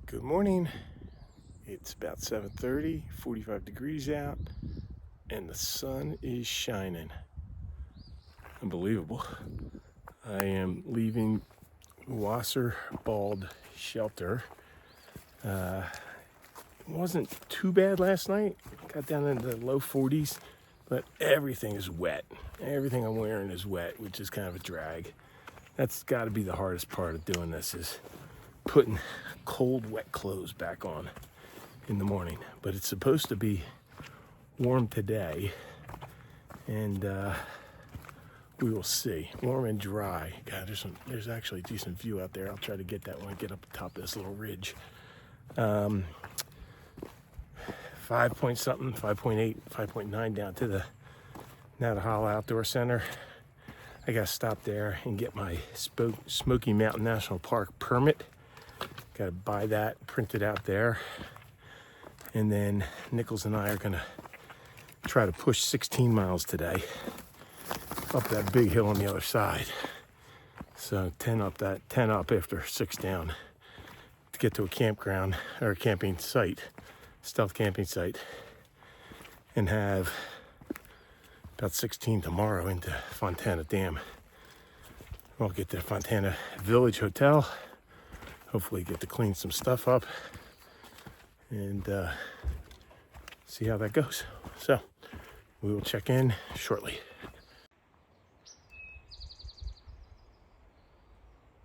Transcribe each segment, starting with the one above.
Good morning. It's about 7:30, 45 degrees out, and the sun is shining. Unbelievable. I am leaving Wesser Bald Shelter. It wasn't too bad last night. Got down into the low 40s, but everything is wet. Everything I'm wearing is wet, which is kind of a drag. That's got to be the hardest part of doing this, is putting cold, wet clothes back on in the morning. But it's supposed to be warm today, and we will see. Warm and dry. God, there's actually a decent view out there. I'll try to get that when I get up the top of this little ridge. 5 point something, 5.8, 5.9 down to the Natahala Outdoor Center. I got to stop there and get my Smoky Mountain National Park permit. Got to buy that, print it out there. And then Nichols and I are going to try to push 16 miles today up that big hill on the other side. So 10 up after 6 down to get to a campground or a camping site, stealth camping site, and have about 16 tomorrow into Fontana Dam. We'll get to Fontana Village Hotel. Hopefully get to clean some stuff up and see how that goes. So we will check in shortly.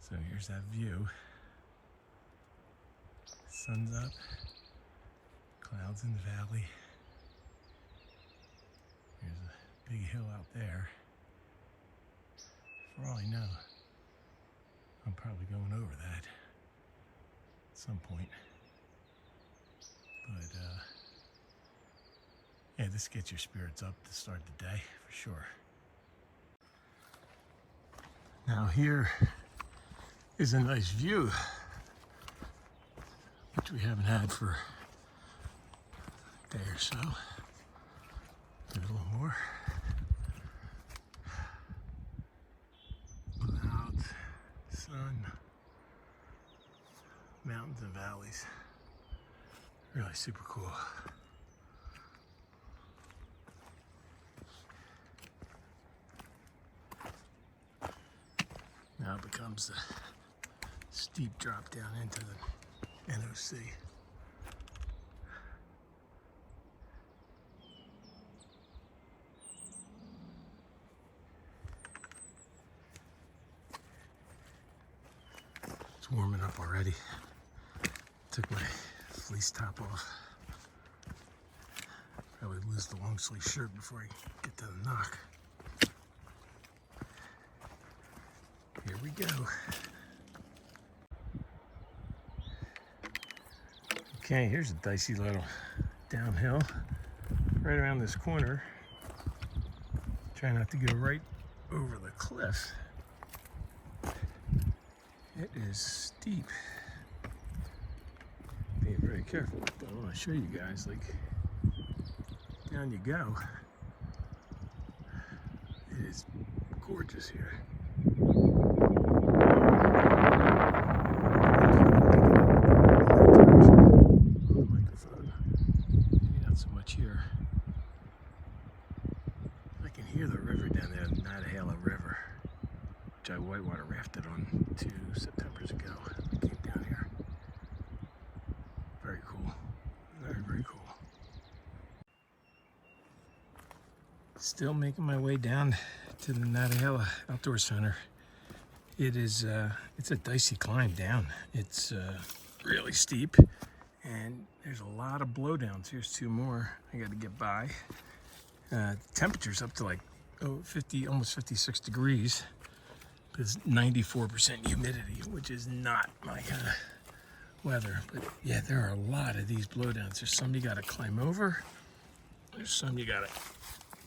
So here's that view. Sun's up, clouds in the valley. There's a big hill out there. For all I know, I'm probably going over that at some point. But yeah, this gets your spirits up to start the day for sure. Now here is a nice view, which we haven't had for a day or so. Give it a little more. Clouds, sun, mountains and valleys. Really super cool. Now it becomes a steep drop down into the NOC. It's warming up already. Took my fleece top off. Probably lose the long sleeve shirt before I get to the knock. Here we go. Okay, here's a dicey little downhill right around this corner. Try not to go right over the cliff. It is steep. Being very careful, but I want to show you guys, like, down you go. It is gorgeous here. Microphone. Maybe not so much here. I can hear the river down there, the Natahala River, which I whitewater rafted on 2 Septembers ago. I came down here. Very cool. Very, very cool. Still making my way down to the Natahala Outdoor Center. It's a dicey climb down. It's really steep, and there's a lot of blowdowns. Here's 2 more I got to get by. The temperature's up to like 50, almost 56 degrees. There's 94% humidity, which is not my kind of weather. But yeah, there are a lot of these blowdowns. There's some you got to climb over. There's some you got to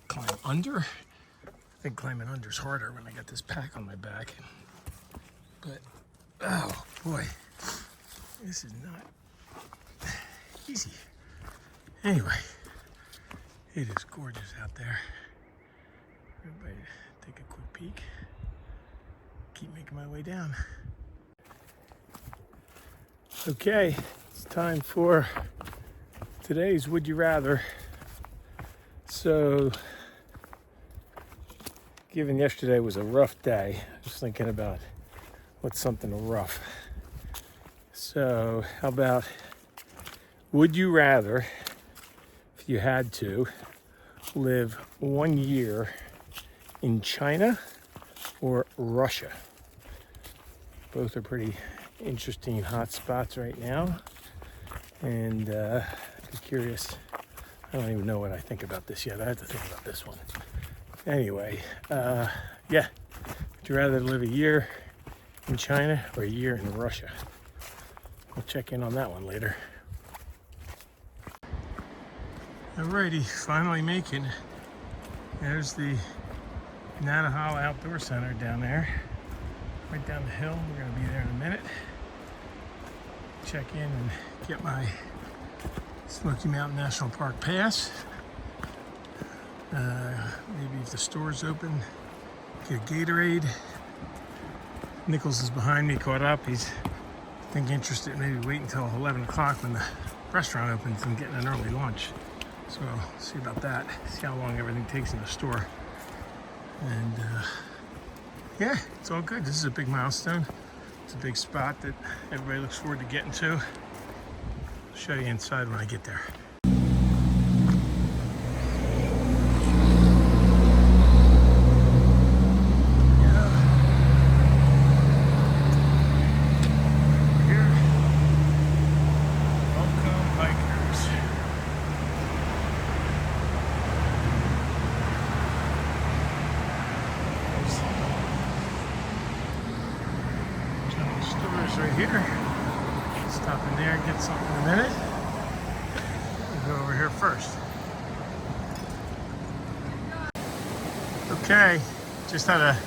climb under. I think climbing under is harder when I got this pack on my back. But oh boy, this is not easy. Anyway, it is gorgeous out there. Everybody take a quick peek. Keep making my way down. Okay, time for today's Would You Rather. So, given yesterday was a rough day, just thinking about what's something rough. So, how about, would you rather, if you had to, live 1 year in China or Russia? Both are pretty interesting hot spots right now. And I'm curious, I don't even know what I think about this yet. I have to think about this one. Anyway, yeah, would you rather live a year in China or a year in Russia? We'll check in on that one later. Alrighty, finally making. There's the Nantahala Outdoor Center down there, right down the hill. We're going to be there in a minute. Check in and get my Smoky Mountain National Park pass. Maybe if the store's open, get a Gatorade. Nichols is behind me, caught up. He's, I think, interested. Maybe wait until 11 o'clock when the restaurant opens and getting an early lunch. So I'll see about that. See how long everything takes in the store. And yeah, it's all good. This is a big milestone. It's a big spot that everybody looks forward to getting to. I'll show you inside when I get there. Right here. Stop in there and get something in a minute. We'll go over here first. Okay, just had a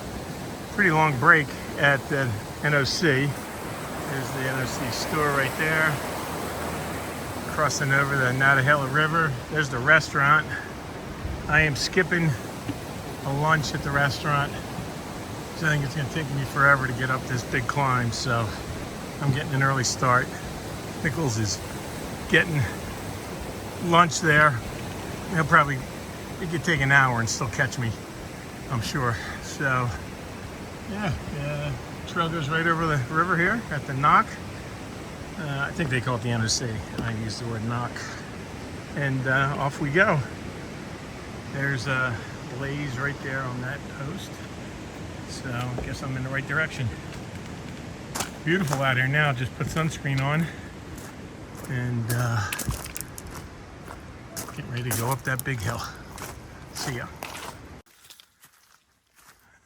pretty long break at the NOC. There's the NOC store right there. Crossing over the Nantahala River. There's the restaurant. I am skipping a lunch at the restaurant. I think it's going to take me forever to get up this big climb, so I'm getting an early start. Nichols is getting lunch there. He'll probably, he could take an hour and still catch me, I'm sure. So, yeah, the trail goes right over the river here at the Knock. I think they call it the NOC. I use the word Knock. And off we go. There's a blaze right there on that post. So I guess I'm in the right direction. Beautiful out here now. Just put sunscreen on and getting ready to go up that big hill. See ya.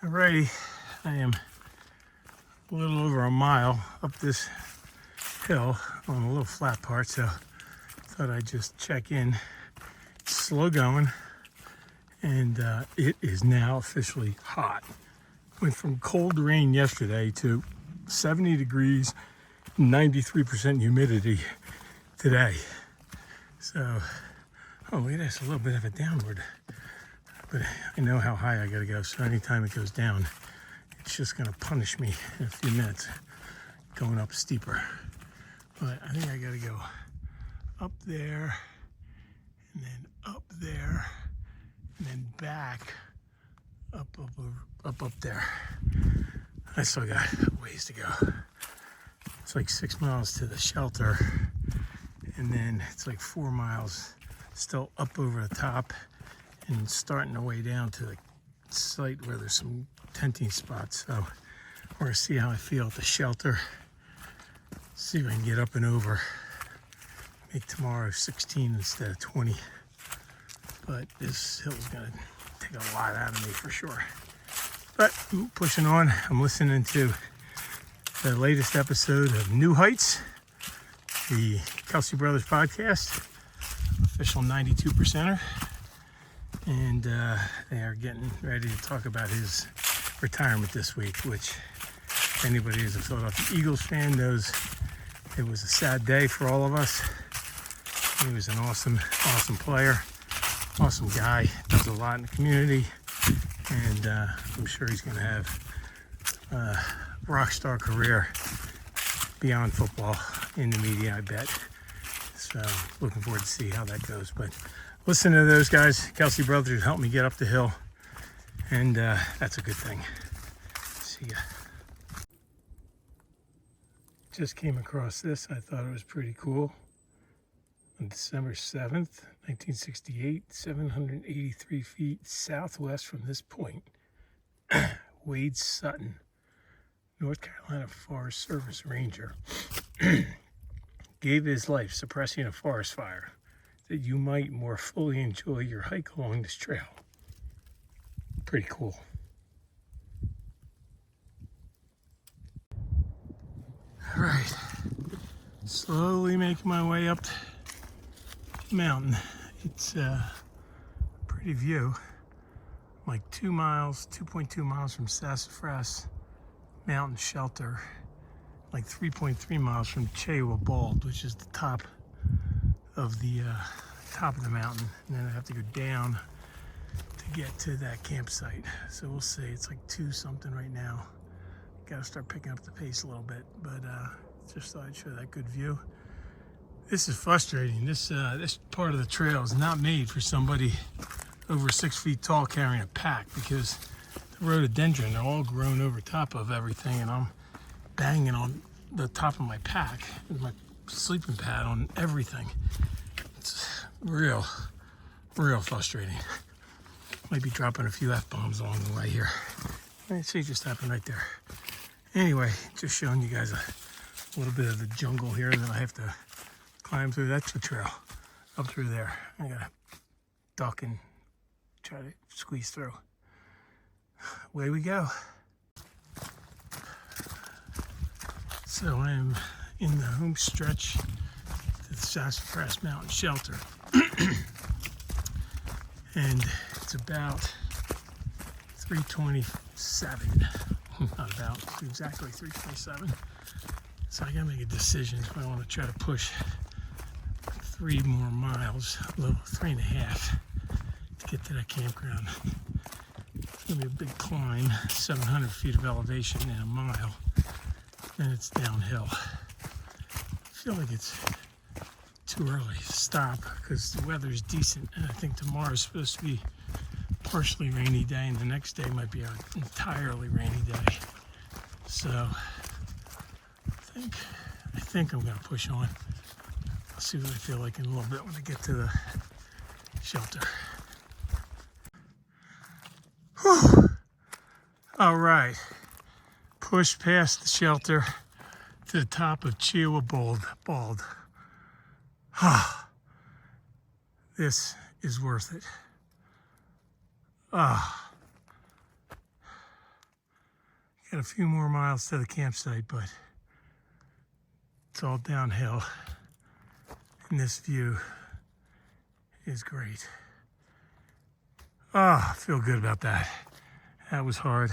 Alrighty, I am a little over a mile up this hill on a little flat part, so thought I'd just check in. It's slow going, and it is now officially hot. Went from cold rain yesterday to 70 degrees, 93% humidity today. So, oh, look at this, a little bit of a downward. But I know how high I gotta go, so anytime it goes down, it's just gonna punish me in a few minutes going up steeper. But I think I gotta go up there, and then up there, and then back up there. I still got ways to go. It's like 6 miles to the Shltr, and then it's like 4 miles still up over the top and starting the way down to the site where there's some tenting spots. So we're gonna see how I feel at the Shltr. See if I can get up and over. Make tomorrow 16 instead of 20. But this hill's gonna take a lot out of me for sure. But I'm pushing on. I'm listening to the latest episode of New Heights, the Kelsey Brothers podcast, official 92%er. And they are getting ready to talk about his retirement this week, which anybody who's a Philadelphia Eagles fan knows it was a sad day for all of us. He was an awesome player, awesome guy, does a lot in the community, and I'm sure he's going to have a rock star career beyond football in the media, I bet. So looking forward to see how that goes. But listen to those guys. Kelsey Brothers helped me get up the hill, and that's a good thing. See ya. Just came across this. I thought it was pretty cool. On December 7th, 1968, 783 feet southwest from this point, Wade Sutton, North Carolina Forest Service Ranger, gave his life suppressing a forest fire that you might more fully enjoy your hike along this trail. Pretty cool. All right, slowly making my way up the mountain. It's a pretty view. Like 2.2 miles from Sassafras Mountain Shelter, like 3.3 miles from Wesser Bald, which is the top of the mountain, and then I have to go down to get to that campsite. So we'll see. It's like 2 something right now. Got to start picking up the pace a little bit, but just thought I'd show that good view. This is frustrating. This part of the trail is not made for somebody over 6 feet tall carrying a pack, because the rhododendron are all grown over top of everything, and I'm banging on the top of my pack and my sleeping pad on everything. It's real frustrating. Might be dropping a few F-bombs along the way here. I see, just happened right there. Anyway, just showing you guys a little bit of the jungle here that I have to climb through. That's the trail up through there. I gotta duck and try to squeeze through. Away we go. So I am in the home stretch to the Sassafras Mountain Shelter. And it's about 3:27. Not about, it's exactly 3:27. So I gotta make a decision if I want to try to push 3 more miles, a little 3.5, to get to that campground. It's gonna be a big climb, 700 feet of elevation in a mile, then it's downhill. I feel like it's too early to stop because the weather is decent, and I think tomorrow is supposed to be partially rainy day, and the next day might be an entirely rainy day. So I think I'm gonna push on. I'll see what I feel like in a little bit when I get to the shelter. Whew. All right, push past the shelter to the top of Wesser Bald. This is worth it. Got a few more miles to the campsite, but it's all downhill, and this view is great. I feel good about that. That was hard.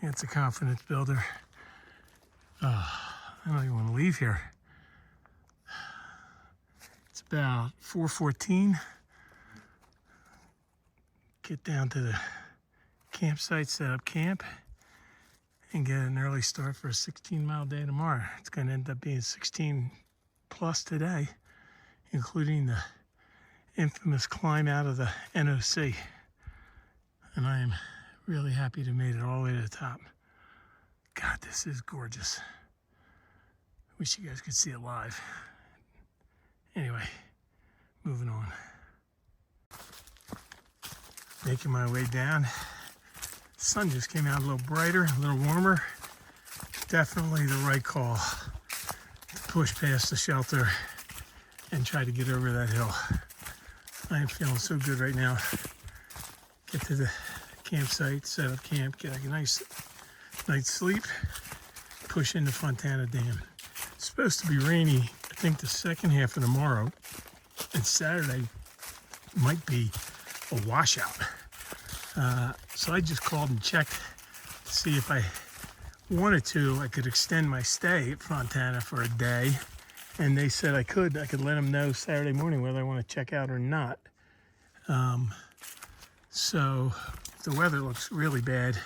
It's a confidence builder. I don't even want to leave here. It's about 4:14. Get down to the campsite, set up camp, and get an early start for a 16-mile day tomorrow. It's going to end up being 16 plus today, including the infamous climb out of the NOC. And I am really happy to have made it all the way to the top. God, this is gorgeous. Wish you guys could see it live. Anyway, moving on. Making my way down. Sun just came out a little brighter, a little warmer. Definitely the right call to push past the shelter and try to get over that hill. I am feeling so good right now. Get to the campsite, set up camp, get a nice night's sleep, push into Fontana Dam. It's supposed to be rainy, I think, the second half of tomorrow, and Saturday might be a washout. So I just called and checked to see if I wanted to, I could extend my stay at Fontana for a day, and they said I could let them know Saturday morning whether I want to check out or not. So if the weather looks really bad,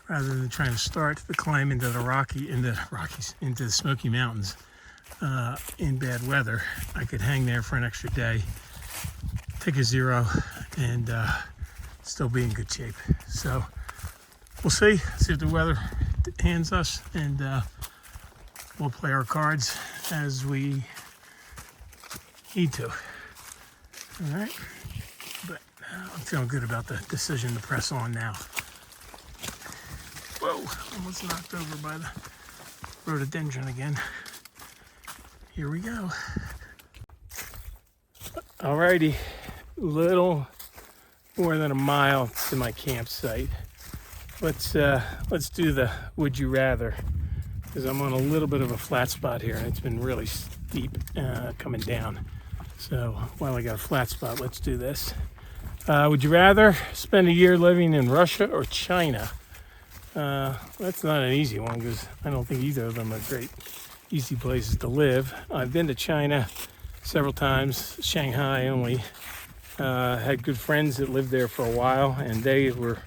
rather than trying to start the climb into the Smoky Mountains, in bad weather, I could hang there for an extra day, take a zero, and still be in good shape. So we'll see what the weather hands us, and we'll play our cards as we need to. All right, but I'm feeling good about the decision to press on now. Whoa, almost knocked over by the rhododendron again. Here we go. Alrighty, little more than a mile to my campsite. Let's do the would you rather, because I'm on a little bit of a flat spot here and it's been really steep coming down. So while I got a flat spot, let's do this. Would you rather spend a year living in Russia or China? That's not an easy one because I don't think either of them are great, easy places to live. I've been to China several times, Shanghai only. Had good friends that lived there for a while, and they were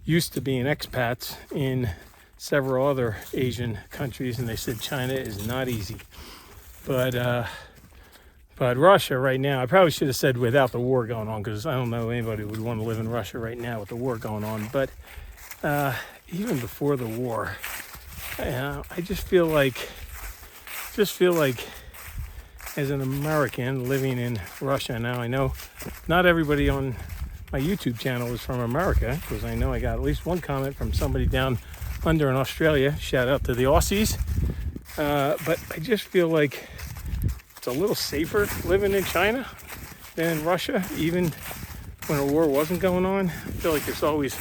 used to being expats in several other Asian countries, and they said China is not easy. But Russia right now, I probably should have said without the war going on, because I don't know anybody would want to live in Russia right now with the war going on. But even before the war, I just feel like as an American living in Russia now, I know not everybody on my YouTube channel is from America, because I know I got at least one comment from somebody down under in Australia. Shout out to the Aussies. But I just feel like it's a little safer living in China than in Russia, even when a war wasn't going on. I feel like there's always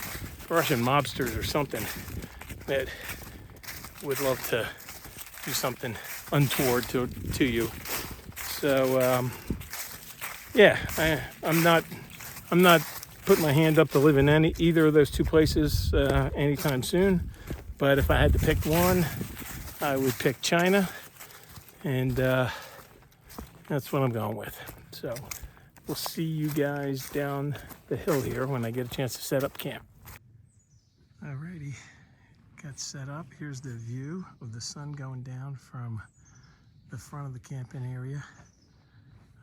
Russian mobsters or something that would love to do something untoward to you. So yeah, I'm not putting my hand up to live in either of those two places anytime soon. But if I had to pick one, I would pick China, and that's what I'm going with. So we'll see you guys down the hill here when I get a chance to set up camp. Alrighty, got set up. Here's the view of the sun going down from the front of the camping area.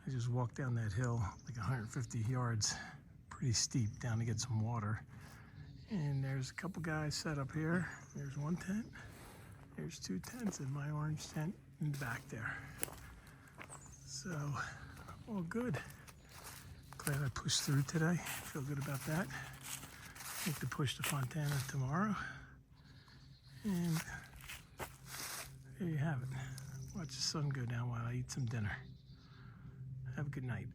I just walked down that hill like 150 yards, pretty steep, down to get some water. And there's a couple guys set up here. There's one tent, there's two tents, and my orange tent in the back there. So, all good. Glad I pushed through today. Feel good about that. Need to push to Fontana tomorrow. And there you have it. Watch the sun go down while I eat some dinner. Have a good night.